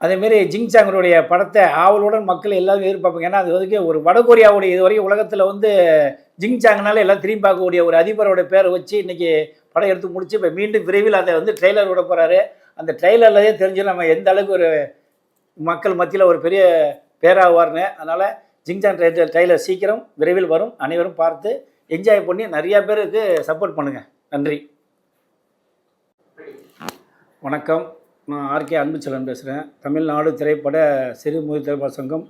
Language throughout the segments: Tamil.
அதேமாரி ஜிங்சாங்கருடைய படத்தை ஆவலுடன் மக்கள் எல்லாரும் எதிர்பார்ப்பாங்க. ஏன்னா அது வரைக்கும் ஒரு வடகொரியாவுடைய இது வரைக்கும் உலகத்தில் வந்து ஜிங்சாங்கனால எல்லாம் திரும்பி பார்க்கக்கூடிய ஒரு அதிபரோட பேரை வச்சு இன்றைக்கி படம் எடுத்து முடிச்சு இப்போ மீண்டும் விரைவில் அதை வந்து ட்ரெய்லர் விட போகிறாரு. அந்த ட்ரெய்லர்லேயே தெரிஞ்சு நம்ம எந்த அளவுக்கு ஒரு மக்கள் மத்தியில் ஒரு பெரிய பேராவார்னு. அதனால் ஜிங்சாங் ட்ரெய்லர் சீக்கிரம் விரைவில் வரும். அனைவரும் பார்த்து என்ஜாய் பண்ணி நிறையா பேருக்கு சப்போர்ட் பண்ணுங்கள். நன்றி. வணக்கம். நான் ஆர்கே அன்புச்செல்வன் பேசுகிறேன். தமிழ்நாடு திரைப்பட சிறு முதல் திரைப்பட சங்கம்,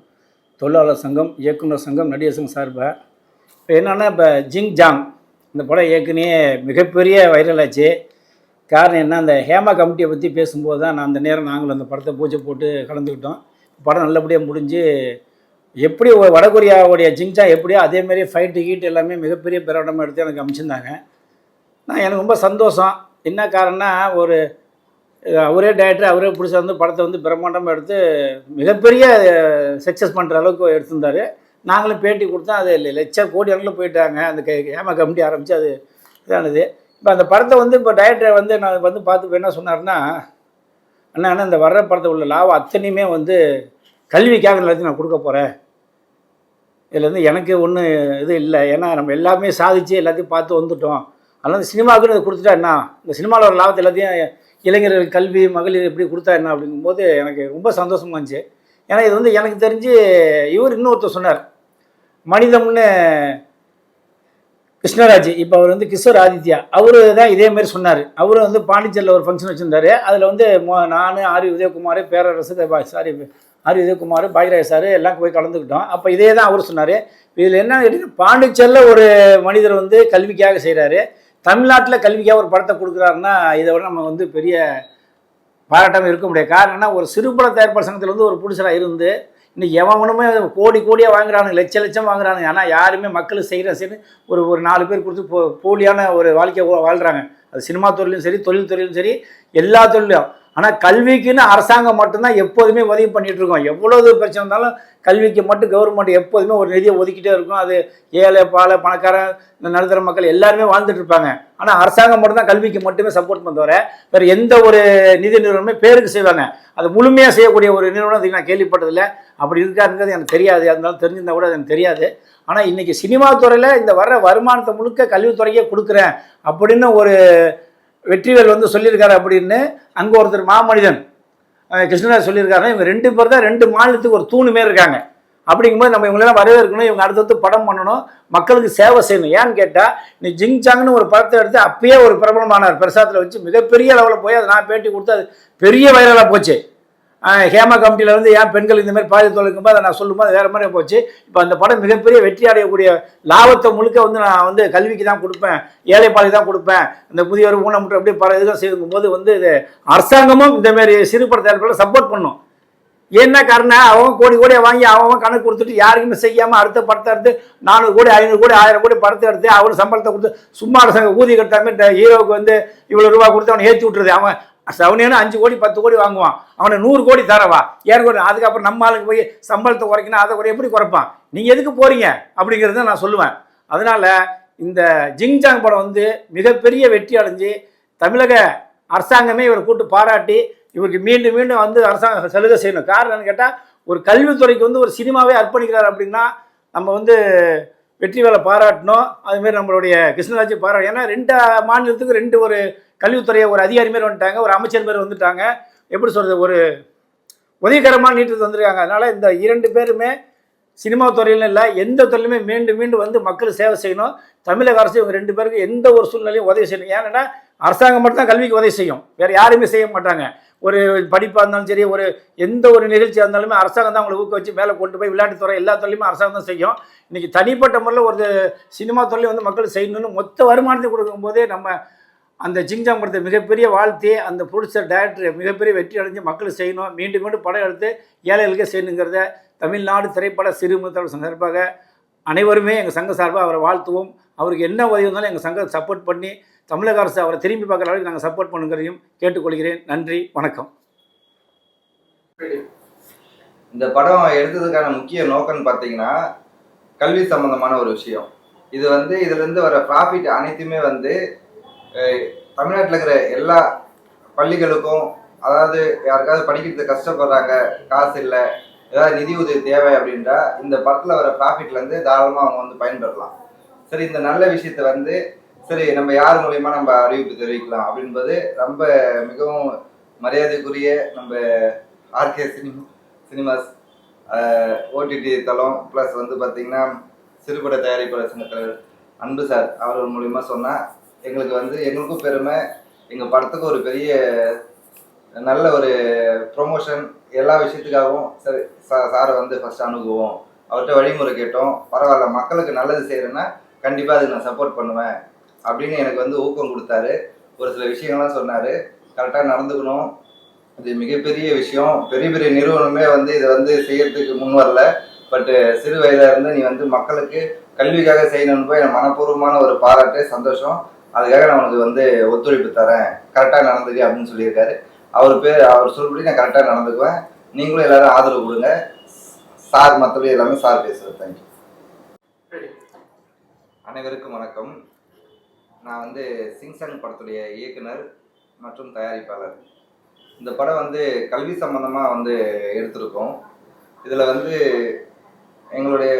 தொழிலாளர் சங்கம், இயக்குனர் சங்கம், நடிகர் சங்கம் சார்பாக இப்போ என்னென்னா, இப்போ ஜிங்சாங் இந்த படம் ஏற்கனவே மிகப்பெரிய வைரல் ஆச்சு. காரணம் என்ன, அந்த ஹேமா கமிட்டியை பற்றி பேசும்போது தான் நான் அந்த நேரம் நாங்களும் அந்த படத்தை பூஜை போட்டு கலந்துக்கிட்டோம். படம் நல்லபடியாக முடிஞ்சு எப்படி வடகொரியாவுடைய ஜிங்சாங் எப்படியோ அதேமாரி ஃபைட்டு கீட்டு எல்லாமே மிகப்பெரிய பிரகடனமாக எடுத்து எனக்கு அமைச்சிருந்தாங்க. எனக்கு ரொம்ப சந்தோஷம். என்ன காரணம்னா, அவரே டைரக்டர் அவரே பிடிச்ச வந்து படத்தை வந்து பிரம்மாண்டமாக எடுத்து மிகப்பெரிய சக்ஸஸ் பண்ணுற அளவுக்கு எடுத்திருந்தார். நாங்களும் பேட்டி கொடுத்தோம். அது லட்ச கோடி அளவில் போயிட்டாங்க. அந்த ஹேமா கமிட்டி ஆரம்பித்து அது இதானது. இப்போ அந்த படத்தை வந்து இப்போ டைரக்டர் வந்து நான் வந்து பார்த்து என்ன சொன்னார்னா, அண்ணா இந்த வர்ற படத்தை உள்ள லாபம் அத்தனையுமே வந்து கல்விக்காக எல்லாத்தையும் நான் கொடுக்க போகிறேன். இதில் வந்து எனக்கு ஒன்றும் இது இல்லை. ஏன்னா நம்ம எல்லாமே சாதித்து எல்லாத்தையும் பார்த்து வந்துட்டோம். அதனால் சினிமாவுக்குன்னு அதை கொடுத்துட்டா என்ன, இந்த சினிமாவில் ஒரு லாபத்தை எல்லாத்தையும் இளைஞர்கள் கல்வி மகளிர் எப்படி கொடுத்தா என்ன அப்படிங்கும்போது எனக்கு ரொம்ப சந்தோஷமாக இருந்துச்சு. ஏன்னா இது வந்து எனக்கு தெரிஞ்சு இவர் இன்னொருத்தர் சொன்னார், மனிதம்னு கிருஷ்ணராஜ். இப்போ அவர் வந்து கிஷோர் ஆதித்யா அவரு தான் இதேமாரி சொன்னார். அவரு வந்து பாண்டிச்சேரியில் ஒரு ஃபங்க்ஷன் வச்சுருந்தார். அதில் வந்து நான் ஆர் உதயகுமார், பேரரசு ஆர் உதயகுமார், பாக்யராஜ் சார் எல்லாம் போய் கலந்துக்கிட்டோம். அப்போ இதே தான் அவர் சொன்னார். இதில் என்ன கேட்டீங்கன்னா, பாண்டிச்சேரியில் ஒரு மனிதர் வந்து கல்விக்காக செய்கிறாரு, தமிழ்நாட்டில் கல்விக்காக ஒரு படத்தை கொடுக்குறாருன்னா இதை விட நம்ம வந்து பெரிய பாராட்டாமல் இருக்க முடியாது. காரணம்னா, ஒரு சிறுபட தயாரிப்பாளர் சங்கத்தில் வந்து ஒரு புடிச்சராக இருந்து இன்றைக்கி எவனுமே கோடியாக வாங்குறானுங்க, லட்சம் வாங்குறானுங்க. ஆனால் யாருமே மக்களுக்கு செய்கிறேன்னு ஒரு 4 பேர் கொடுத்து போலியான ஒரு வாழ்க்கையை வாழ்கிறாங்க. அது சினிமா துறையிலும் சரி, தொழில் துறையிலும் சரி, எல்லா தொழிலும். ஆனால் கல்விக்குன்னு அரசாங்கம் மட்டும்தான் எப்போதுமே உதவி பண்ணிகிட்டு இருக்கோம். எவ்வளவு பிரச்சனை இருந்தாலும் கல்விக்கு மட்டும் கவர்மெண்ட் எப்போதுமே ஒரு நிதியை ஒதுக்கிட்டே இருக்கும். அது ஏழை பாலை பணக்காரன் இந்த நடுத்தர மக்கள் எல்லாருமே வாழ்ந்துட்டு இருப்பாங்க. ஆனால் அரசாங்கம் மட்டும்தான் கல்விக்கு மட்டுமே சப்போர்ட் பண்ணுறவரை வேறு எந்த ஒரு நிதி நிறுவனமே பேருக்கு செய்வாங்க. அது முழுமையாக செய்யக்கூடிய ஒரு நிறுவனம் அதுக்கு நான் கேள்விப்பட்டதில்லை. அப்படி இருக்காருங்கிறது எனக்கு தெரியாது. அதனால தெரிஞ்சிருந்தால் கூட எனக்கு தெரியாது. ஆனால் இன்றைக்கி சினிமா துறையில் இந்த வர்ற வருமானத்தை முழுக்க கல்வித்துறையே கொடுக்குறேன் அப்படின்னு ஒரு வெற்றிவேல் வந்து சொல்லியிருக்காரு. அப்படின்னு அங்கே ஒருத்தர் மாமனிதன் கிருஷ்ணராஜ் சொல்லியிருக்காருன்னா, இவங்க 2 பேர் தான் 2 மாநிலத்துக்கு ஒரு தூணு மாரி இருக்காங்க. அப்படிங்கும்போது நம்ம இவங்களெல்லாம் வரவேற்கணும். இவங்க அடுத்தடுத்து படம் பண்ணணும், மக்களுக்கு சேவை செய்யணும். ஏன்னு கேட்டால், நீ ஜிங்சாங்னு ஒரு படத்தை எடுத்து அப்பயே ஒரு பிரபலமானார், பிரசாத்தில் வச்சு மிகப்பெரிய லெவலில் போய் அதை நான் பேட்டி கொடுத்து அது பெரிய வைரலாக போச்சு. ஹேமா கமிட்டியில் வந்து ஏன் பெண்கள் இந்தமாதிரி பாதித்து இருக்கும்போது அதை நான் சொல்லும்போது வேறு மாதிரி போச்சு. இப்போ அந்த படம் மிகப்பெரிய வெற்றி அடையக்கூடிய லாபத்தை முழுக்க வந்து நான் வந்து கல்விக்கு தான் கொடுப்பேன், ஏழைப்பாளைக்கு தான் கொடுப்பேன், இந்த முதியோர் ஊனமுற்ற அப்படியே பல இதுதான் செய்யும்போது வந்து இது அரசாங்கமும் இந்தமாரி சிறுபட தயாரிப்பாளர் சப்போர்ட் பண்ணும். என்ன காரணம், அவங்க கோடியாக வாங்கி அவன் கணக்கு கொடுத்துட்டு யாருக்குமே செய்யாமல் அடுத்த படத்தை எடுத்து 400 கோடி 500 கோடி 1000 கோடி படத்தை எடுத்து அவனு சம்பளத்தை கொடுத்து சும்மா அரசாங்க ஊதிய கட்டாமல் ஹீரோவுக்கு வந்து இவ்வளோ ரூபா கொடுத்து அவனை ஏற்றி விட்டுருது. அவன் சவுனியான 5 கோடி 10 கோடி வாங்குவான், அவனை 100 கோடி தரவா ஏற்கனவே. அதுக்கப்புறம் நம்ம ஆளுக்கு போய் சம்பளத்தை குறைக்கணும், அதை கூட எப்படி குறைப்பான்? நீங்கள் எதுக்கு போகிறீங்க அப்படிங்கிறத நான் சொல்லுவேன். அதனால் இந்த ஜிங்சாங் படம் வந்து மிகப்பெரிய வெற்றி அடைஞ்சு தமிழக அரசாங்கமே இவரை கூட்டு பாராட்டி இவருக்கு மீண்டும் வந்து அரசாங்கம் சலுகை செய்யணும். காரணம் என்னன்னு கேட்டால், ஒரு கல்வித்துறைக்கு வந்து ஒரு சினிமாவே அர்ப்பணிக்கிறார் அப்படின்னா நம்ம வந்து வெற்றிவேலை பாராட்டணும். அதுமாரி நம்மளுடைய கிருஷ்ணராஜ் பாராட்டு. ஏன்னா 2 மாநிலத்துக்கு 2 ஒரு கல்வித்துறையை ஒரு அதிகாரி மாரி வந்துட்டாங்க, ஒரு அமைச்சர் மாரி வந்துட்டாங்க. எப்படி சொல்கிறது, ஒரு உதவிகரமாக நீட்டு வந்திருக்காங்க. அதனால் இந்த 2 பேருமே சினிமா துறையிலும் இல்லை, எந்த துறையிலுமே மீண்டும் வந்து மக்களுக்கு சேவை செய்யணும். தமிழக அரசு இவங்க 2 பேருக்கு எந்த ஒரு சூழ்நிலையும் உதவி செய்யணும். ஏன்னா அரசாங்கம் மட்டும் தான் கல்விக்கு உதவி செய்யும், வேறு யாருமே செய்ய மாட்டாங்க. ஒரு படிப்பாக இருந்தாலும் சரி, ஒரு எந்த ஒரு நிகழ்ச்சியாக இருந்தாலுமே அரசாங்கம் தான் அவங்களை ஊக்க வச்சு மேலே கொண்டு போய் விளையாட்டுத்துறை எல்லா துறையுமே அரசாங்கம் தான் செய்யும். இன்றைக்கி தனிப்பட்ட முறையில் ஒரு சினிமா துறையிலும் வந்து மக்களுக்கு செய்யணும்னு மொத்த வருமானத்தை கொடுக்கும்போதே நம்ம அந்த ஜிங்சாங் படத்தை மிகப்பெரிய வாழ்த்தி அந்த ப்ரொடியூசர் டைரக்டர் மிகப்பெரிய வெற்றி அடைஞ்சு மக்களுக்கு செய்யணும், மீண்டும் படம் எடுத்து ஏழைகளுக்கே செய்யணுங்கிறத தமிழ்நாடு திரைப்பட சிறு முதல் சார்பாக அனைவருமே எங்கள் சங்க சார்பாக அவரை வாழ்த்துவோம். அவருக்கு என்ன உதவி இருந்தாலும் எங்கள் சங்கம் சப்போர்ட் பண்ணி தமிழக அரசு அவரை திரும்பி பார்க்குற அளவுக்கு நாங்கள் சப்போர்ட் பண்ணுங்கிறதையும் கேட்டுக்கொள்கிறேன். நன்றி, வணக்கம். இந்த படம் எடுத்ததுக்கான முக்கிய நோக்கம்னு பார்த்தீங்கன்னா, கல்வி சம்பந்தமான ஒரு விஷயம். இது வந்து இதுலேருந்து வர ப்ராஃபிட் அனைத்துமே வந்து தமிழ்நாட்டில் இருக்கிற எல்லா பள்ளிகளுக்கும் அதாவது யாருக்காவது படிக்கிறதுக்கு கஷ்டப்படுறாங்க, காசு இல்லை, ஏதாவது நிதி உதவி தேவை அப்படின்றா இந்த படத்தில் வர ப்ராஃபிட்லேருந்து தாராளமாக அவங்க வந்து பயன்பெறலாம். சரி, இந்த நல்ல விஷயத்த வந்து சரி நம்ம யார் மூலயமா நம்ம அறிவிப்பு தெரிவிக்கலாம் அப்படின்பது ரொம்ப மிகவும் மரியாதைக்குரிய நம்ம ஆர்கே சினிமாஸ் ஓடிடி தளம் ப்ளஸ் வந்து பார்த்திங்கன்னா சிறுபட தயாரிப்பாளர் சங்க தலைவர் அன்பு சார் அவர்கள் மூலிமா சொன்னால் எங்களுக்கு வந்து எங்களுக்கும் பெருமை, எங்கள் படத்துக்கு ஒரு பெரிய நல்ல ஒரு ப்ரொமோஷன், எல்லா விஷயத்துக்காகவும் சரி சாரை வந்து ஃபஸ்ட்டு அணுகுவோம், அவர்கிட்ட வழிமுறை கேட்டோம், பரவாயில்ல மக்களுக்கு நல்லது செய்கிறேன்னா கண்டிப்பாக அதுக்கு நான் சப்போர்ட் பண்ணுவேன் அப்படின்னு எனக்கு வந்து ஊக்கம் கொடுத்தாரு. ஒரு சில விஷயங்கள்லாம் சொன்னார், கரெக்டாக நடந்துக்கணும், இது மிகப்பெரிய விஷயம், பெரிய பெரிய நிறுவனமே வந்து இதை வந்து செய்யறதுக்கு முன் வரல, பட்டு சிறு வயதாக இருந்து நீ வந்து மக்களுக்கு கல்விக்காக செய்யணும்னு போய் எனக்கு மனப்பூர்வமான ஒரு பாராட்டு, சந்தோஷம், அதுக்காக நான் உனக்கு வந்து ஒத்துழைப்பு தரேன், கரெக்டாக நடந்துக்க அப்படின்னு சொல்லியிருக்காரு. அவர் சொல்படி நான் கரெக்டாக நடந்துக்குவேன், நீங்களும் எல்லாரும் ஆதரவு கொடுங்க. சார் மற்றபடி எல்லாமே சார் பேசுகிறேன். தேங்க்யூ. அனைவருக்கும் வணக்கம். நான் வந்து சிங்சங் படத்துடைய இயக்குனர் மற்றும் தயாரிப்பாளர். இந்த படம் வந்து கல்வி சம்பந்தமாக வந்து எடுத்திருக்கோம். இதில் வந்து எங்களுடைய